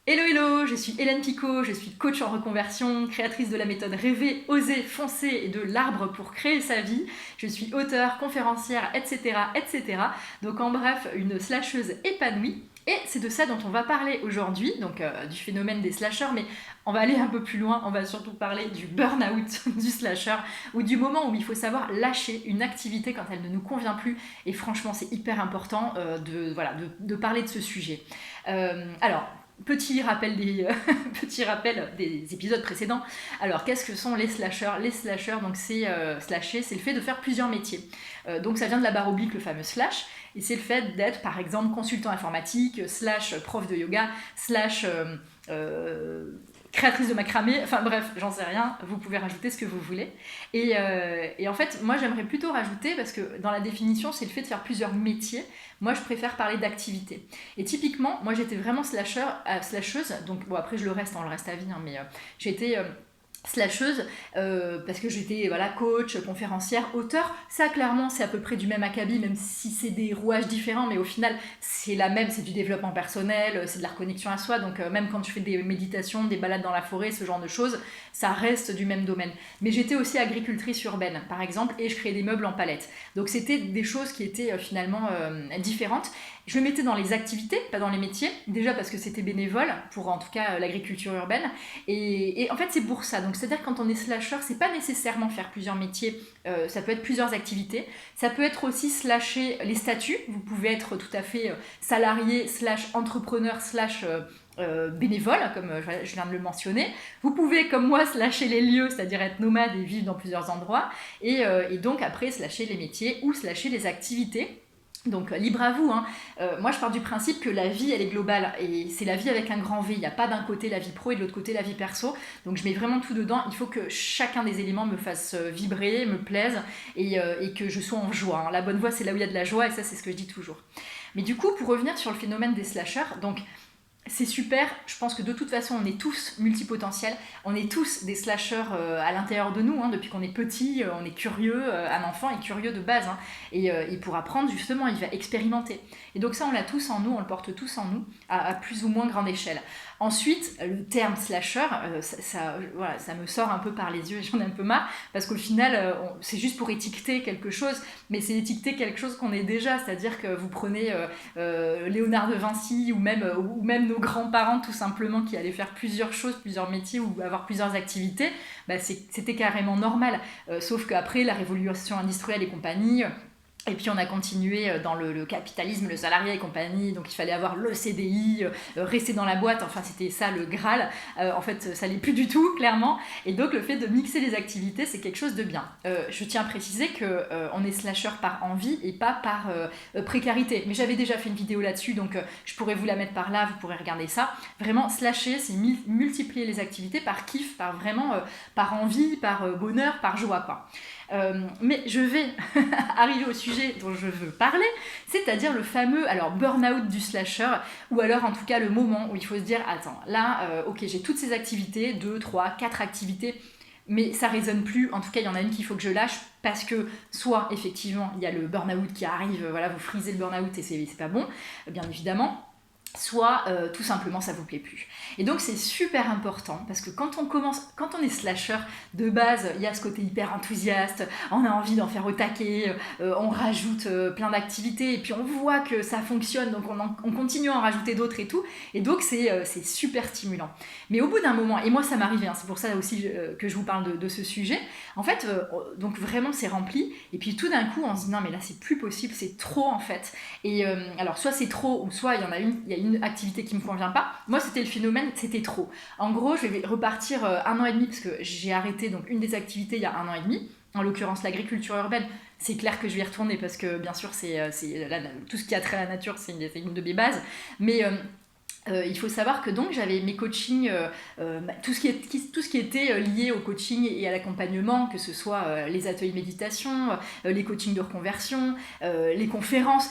Hello hello, je suis Hélène Picot, je suis coach en reconversion, créatrice de la méthode Rêver, Oser, Foncer et de l'arbre pour créer sa vie. Je suis auteure, conférencière, etc. etc. Donc en bref, une slasheuse épanouie. Et c'est de ça dont on va parler aujourd'hui, donc du phénomène des slasheurs, mais on va aller un peu plus loin, on va surtout parler du burn-out du slasher, ou du moment où il faut savoir lâcher une activité quand elle ne nous convient plus. Et franchement, c'est hyper important de parler de ce sujet. Alors, petit rappel petit rappel des épisodes précédents. Alors, qu'est-ce que sont les slashers? Les slashers, donc slasher, c'est le fait de faire plusieurs métiers. Donc, ça vient de la barre oblique, le fameux slash, et c'est le fait d'être, par exemple, consultant informatique, slash prof de yoga, slash créatrice de macramé, enfin bref, j'en sais rien, vous pouvez rajouter ce que vous voulez. Et en fait, moi j'aimerais plutôt rajouter, parce que dans la définition, c'est le fait de faire plusieurs métiers. Moi, je préfère parler d'activité. Et typiquement, moi j'étais vraiment slasheuse, donc bon, après on le reste à vie, hein, mais j'ai été slasheuse parce que j'étais coach, conférencière, auteur. Ça clairement c'est à peu près du même acabit, même si c'est des rouages différents, mais au final c'est la même, c'est du développement personnel, c'est de la reconnexion à soi. Donc même quand tu fais des méditations, des balades dans la forêt, ce genre de choses, ça reste du même domaine. Mais j'étais aussi agricultrice urbaine par exemple, et je créais des meubles en palette. Donc c'était des choses qui étaient finalement différentes. Je me mettais dans les activités, pas dans les métiers, déjà parce que c'était bénévole, pour en tout cas l'agriculture urbaine. Et en fait, c'est pour ça. Donc, c'est-à-dire que quand on est slasher, c'est pas nécessairement faire plusieurs métiers, ça peut être plusieurs activités. Ça peut être aussi slasher les statuts. Vous pouvez être tout à fait salarié, slash entrepreneur, slash bénévole, comme je viens de le mentionner. Vous pouvez, comme moi, slasher les lieux, c'est-à-dire être nomade et vivre dans plusieurs endroits. Et donc, après, slasher les métiers ou slasher les activités. Donc libre à vous, hein. Moi je pars du principe que la vie elle est globale et c'est la vie avec un grand V, il n'y a pas d'un côté la vie pro et de l'autre côté la vie perso, donc je mets vraiment tout dedans. Il faut que chacun des éléments me fasse vibrer, me plaise et que je sois en joie, hein. La bonne voie c'est là où il y a de la joie et ça c'est ce que je dis toujours. Mais du coup pour revenir sur le phénomène des slashers, donc c'est super, je pense que de toute façon on est tous multipotentiels, on est tous des slashers à l'intérieur de nous, hein, depuis qu'on est petit, on est curieux, un enfant est curieux de base, hein, et pour apprendre justement il va expérimenter. Et donc ça on l'a tous en nous, on le porte tous en nous, à plus ou moins grande échelle. Ensuite, le terme slasher, ça me sort un peu par les yeux et j'en ai un peu marre, parce qu'au final c'est juste pour étiqueter quelque chose, mais c'est étiqueter quelque chose qu'on est déjà, c'est-à-dire que vous prenez Léonard de Vinci ou même nos grands-parents tout simplement qui allaient faire plusieurs choses, plusieurs métiers ou avoir plusieurs activités, c'était carrément normal. Sauf qu'après la révolution industrielle et compagnie, et puis on a continué dans le capitalisme, le salariat et compagnie, donc il fallait avoir le CDI, rester dans la boîte, enfin c'était ça le Graal. En fait ça l'est plus du tout clairement, et donc le fait de mixer les activités c'est quelque chose de bien. Je tiens à préciser qu'on est slasher par envie et pas par précarité, mais j'avais déjà fait une vidéo là-dessus, donc je pourrais vous la mettre par là, vous pourrez regarder ça. Vraiment slasher c'est multiplier les activités par kiff, par vraiment par envie, par bonheur, par joie quoi. Mais je vais arriver au sujet dont je veux parler, c'est-à-dire le fameux burn-out du slasher, ou alors en tout cas le moment où il faut se dire attends, là, ok, j'ai toutes ces activités, 2, 3, 4 activités, mais ça résonne plus, en tout cas il y en a une qu'il faut que je lâche, parce que soit effectivement il y a le burn-out qui arrive, vous frisez le burn-out et c'est pas bon, bien évidemment, soit tout simplement ça vous plaît plus. Et donc c'est super important parce que quand on est slasher de base, il y a ce côté hyper enthousiaste, on a envie d'en faire au taquet, on rajoute plein d'activités et puis on voit que ça fonctionne, donc on continue à en rajouter d'autres et tout, et donc c'est super stimulant. Mais au bout d'un moment, et moi ça m'arrivait, hein, c'est pour ça aussi que je vous parle de ce sujet, en fait donc vraiment c'est rempli et puis tout d'un coup on se dit non mais là c'est plus possible, c'est trop en fait. Et alors soit c'est trop ou soit il y a une activité qui me convient pas. Moi c'était le phénomène, c'était trop. En gros je vais repartir 1 an et demi parce que j'ai arrêté donc une des activités il y a 1 an et demi, en l'occurrence l'agriculture urbaine. C'est clair que je vais y retourner parce que bien sûr tout ce qui a trait à la nature c'est une de mes bases, mais il faut savoir que donc j'avais mes coachings, tout ce qui était lié au coaching et à l'accompagnement, que ce soit les ateliers de méditation, les coachings de reconversion, les conférences,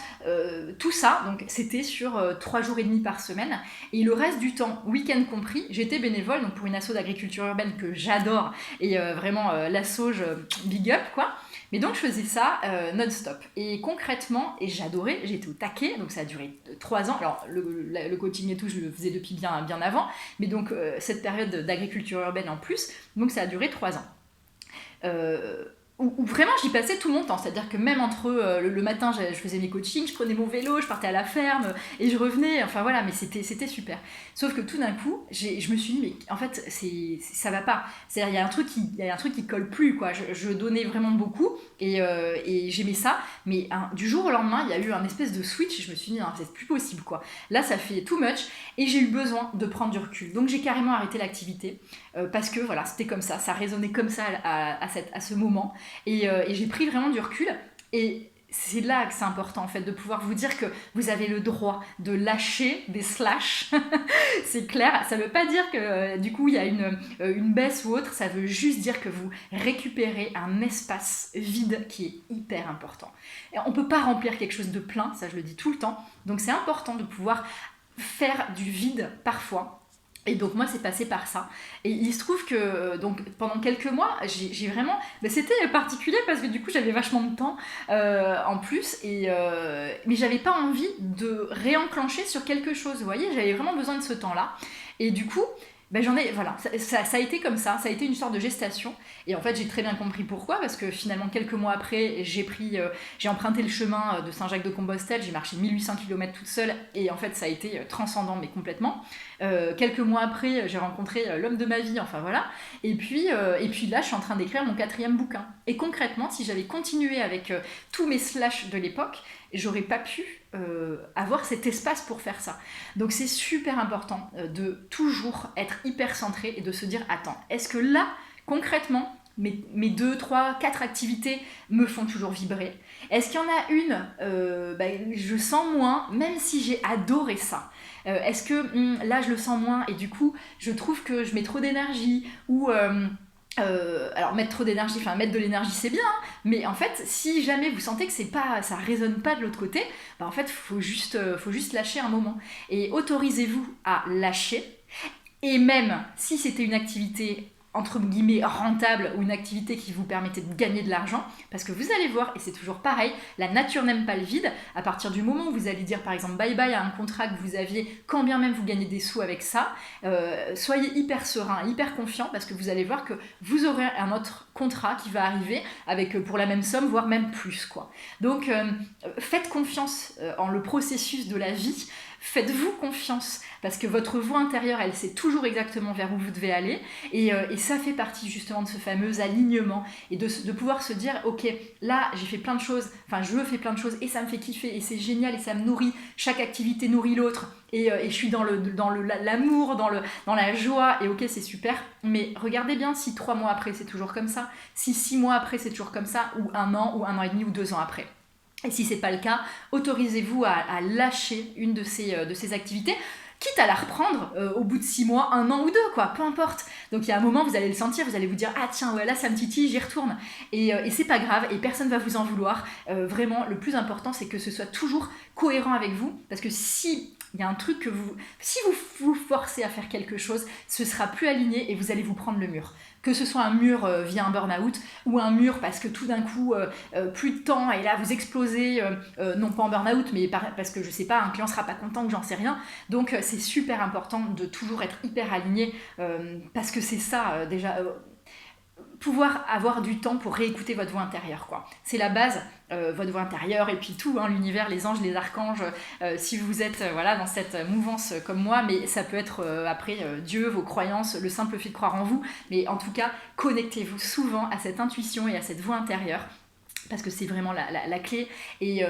tout ça, donc c'était sur 3 jours et demi par semaine, et le reste du temps, week-end compris, j'étais bénévole donc pour une asso d'agriculture urbaine que j'adore, et vraiment l'asso, big up quoi. Mais donc je faisais ça non-stop. Et concrètement, et j'adorais, j'étais au taquet, donc ça a duré 3 ans. Alors le coaching et tout, je le faisais depuis bien avant, mais donc cette période d'agriculture urbaine en plus, donc ça a duré 3 ans. Où vraiment j'y passais tout mon temps, c'est-à-dire que même entre le matin je faisais mes coachings, je prenais mon vélo, je partais à la ferme et je revenais, enfin voilà, mais c'était super. Sauf que tout d'un coup, je me suis dit, mais en fait ça va pas, c'est-à-dire il y a un truc qui colle plus, quoi. Je donnais vraiment beaucoup et j'aimais ça, mais du jour au lendemain il y a eu un espèce de switch et je me suis dit, non, c'est plus possible, quoi. Là ça fait too much et j'ai eu besoin de prendre du recul, donc j'ai carrément arrêté l'activité parce que voilà, c'était comme ça résonnait comme ça à ce moment. Et j'ai pris vraiment du recul et c'est là que c'est important en fait de pouvoir vous dire que vous avez le droit de lâcher des slash. C'est clair, ça veut pas dire que du coup il y a une baisse ou autre, ça veut juste dire que vous récupérez un espace vide qui est hyper important. Et on peut pas remplir quelque chose de plein, ça je le dis tout le temps, donc c'est important de pouvoir faire du vide parfois. Et donc moi c'est passé par ça et il se trouve que donc pendant quelques mois j'ai vraiment c'était particulier parce que du coup j'avais vachement de temps en plus mais j'avais pas envie de réenclencher sur quelque chose, vous voyez, j'avais vraiment besoin de ce temps là et du coup voilà, ça a été comme ça a été une sorte de gestation et en fait j'ai très bien compris pourquoi, parce que finalement quelques mois après j'ai emprunté le chemin de Saint-Jacques-de-Compostelle, j'ai marché 1800 km toute seule et en fait ça a été transcendant mais complètement. Quelques mois après j'ai rencontré l'homme de ma vie, enfin voilà, et puis là je suis en train d'écrire mon 4e bouquin et concrètement si j'avais continué avec tous mes slash de l'époque, j'aurais pas pu avoir cet espace pour faire ça. Donc c'est super important de toujours être hyper centré et de se dire, attends, est-ce que là, concrètement, mes 2, 3, 4 activités me font toujours vibrer? Est-ce qu'il y en a une, je sens moins, même si j'ai adoré ça? Est-ce que là, je le sens moins et du coup, je trouve que je mets trop d'énergie ou... alors mettre trop d'énergie, enfin mettre de l'énergie c'est bien, hein, mais en fait si jamais vous sentez que ça résonne pas de l'autre côté, en fait faut juste lâcher un moment et autorisez-vous à lâcher. Et même si c'était une activité entre guillemets rentable ou une activité qui vous permettait de gagner de l'argent, parce que vous allez voir, et c'est toujours pareil, la nature n'aime pas le vide. À partir du moment où vous allez dire par exemple bye bye à un contrat que vous aviez, quand bien même vous gagnez des sous avec ça, soyez hyper serein, hyper confiant, parce que vous allez voir que vous aurez un autre contrat qui va arriver avec pour la même somme, voire même plus, quoi. Donc faites confiance en le processus de la vie. Faites-vous confiance, parce que votre voix intérieure, elle sait toujours exactement vers où vous devez aller, et ça fait partie justement de ce fameux alignement, et de pouvoir se dire, ok, là j'ai fait plein de choses, enfin je fais plein de choses, et ça me fait kiffer, et c'est génial, et ça me nourrit, chaque activité nourrit l'autre, et je suis dans l'amour, dans la joie, et ok c'est super, mais regardez bien si 3 mois après c'est toujours comme ça, si 6 mois après c'est toujours comme ça, ou 1 an, ou 1 an et demi, ou 2 ans après. Et si c'est pas le cas, autorisez-vous à lâcher une de ces activités, quitte à la reprendre au bout de 6 mois, 1 an ou 2, quoi, peu importe. Donc il y a un moment, vous allez le sentir, vous allez vous dire, ah tiens, ouais, là ça me titille, j'y retourne. Et c'est pas grave, et personne va vous en vouloir. Vraiment, le plus important, c'est que ce soit toujours cohérent avec vous, parce que si il y a un truc si vous forcez à faire quelque chose, ce sera plus aligné et vous allez vous prendre le mur. Que ce soit un mur via un burn-out ou un mur parce que tout d'un coup, plus de temps et là vous explosez, non pas en burn-out, mais parce que je sais pas, un client sera pas content ou j'en sais rien. Donc c'est super important de toujours être hyper aligné parce que c'est ça déjà... pouvoir avoir du temps pour réécouter votre voix intérieure, quoi. C'est la base, votre voix intérieure et puis tout, hein, l'univers, les anges, les archanges, si vous êtes voilà, dans cette mouvance comme moi, mais ça peut être après Dieu, vos croyances, le simple fait de croire en vous, mais en tout cas, connectez-vous souvent à cette intuition et à cette voix intérieure, parce que c'est vraiment la clé, et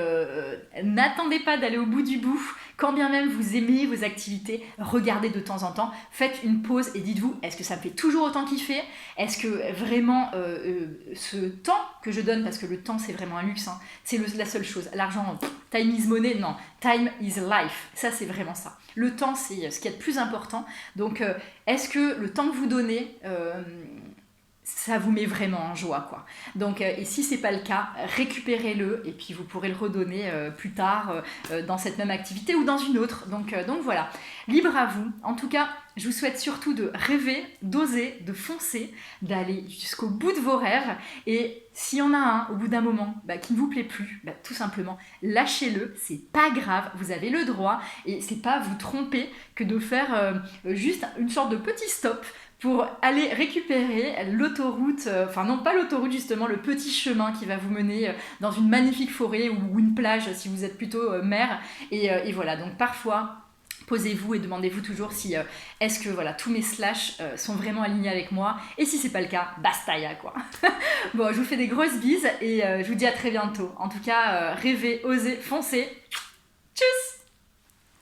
n'attendez pas d'aller au bout du bout, quand bien même vous aimez vos activités, regardez de temps en temps, faites une pause et dites-vous, est-ce que ça me fait toujours autant kiffer? Est-ce que vraiment ce temps que je donne, parce que le temps c'est vraiment un luxe, hein, c'est la seule chose, l'argent, time is money, non, time is life, ça c'est vraiment ça. Le temps c'est ce qu'il y a de plus important, donc est-ce que le temps que vous donnez... ça vous met vraiment en joie, quoi. Donc, et si c'est pas le cas, récupérez-le et puis vous pourrez le redonner plus tard dans cette même activité ou dans une autre. Donc voilà, libre à vous. En tout cas, je vous souhaite surtout de rêver, d'oser, de foncer, d'aller jusqu'au bout de vos rêves. Et s'il y en a un au bout d'un moment qui ne vous plaît plus, tout simplement lâchez-le, c'est pas grave, vous avez le droit et c'est pas vous tromper que de faire juste une sorte de petit stop pour aller récupérer l'autoroute, enfin non pas l'autoroute justement, le petit chemin qui va vous mener dans une magnifique forêt ou une plage si vous êtes plutôt mer. Et voilà, donc parfois, posez-vous et demandez-vous toujours si est-ce que voilà, tous mes slash sont vraiment alignés avec moi, et si c'est pas le cas, bastaya quoi. Bon, je vous fais des grosses bises et je vous dis à très bientôt. En tout cas, rêvez, osez, foncez.